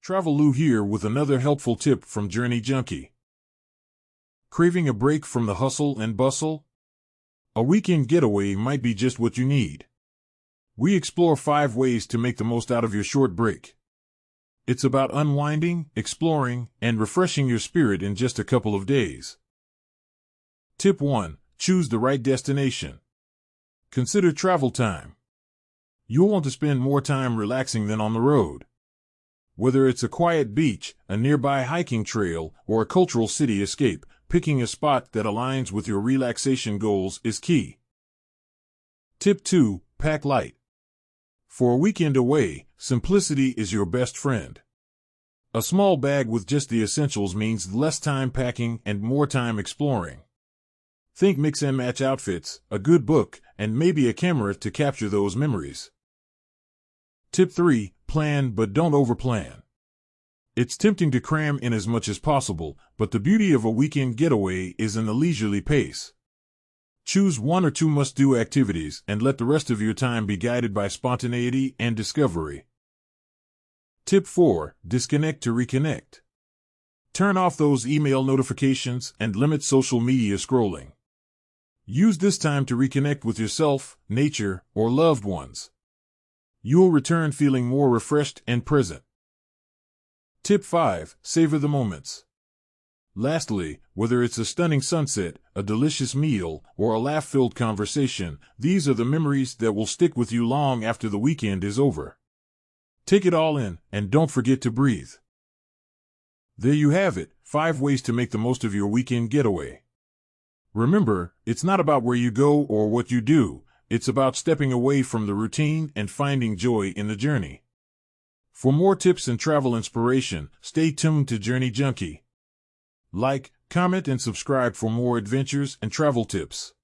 Travel Lou here with another helpful tip from Journey Junkie. Craving a break from the hustle and bustle? A weekend getaway might be just what you need. We explore 5 ways to make the most out of your short break. It's about unwinding, exploring, and refreshing your spirit in just a couple of days. Tip 1. Choose the right destination. Consider travel time. You'll want to spend more time relaxing than on the road. Whether it's a quiet beach, a nearby hiking trail, or a cultural city escape, picking a spot that aligns with your relaxation goals is key. Tip 2. Pack light. For a weekend away, simplicity is your best friend. A small bag with just the essentials means less time packing and more time exploring. Think mix and match outfits, a good book, and maybe a camera to capture those memories. Tip 3. Plan but don't overplan. It's tempting to cram in as much as possible, but the beauty of a weekend getaway is in the leisurely pace. Choose 1 or 2 must-do activities and let the rest of your time be guided by spontaneity and discovery. Tip 4. Disconnect to reconnect. Turn off those email notifications and limit social media scrolling. Use this time to reconnect with yourself, nature, or loved ones. You'll return feeling more refreshed and present. Tip 5. Savor the moments. Lastly, whether it's a stunning sunset, a delicious meal, or a laugh-filled conversation, these are the memories that will stick with you long after the weekend is over. Take it all in, and don't forget to breathe. There you have it, 5 ways to make the most of your weekend getaway. Remember, it's not about where you go or what you do. It's about stepping away from the routine and finding joy in the journey. For more tips and travel inspiration, stay tuned to Journey Junkie. Like, comment, and subscribe for more adventures and travel tips.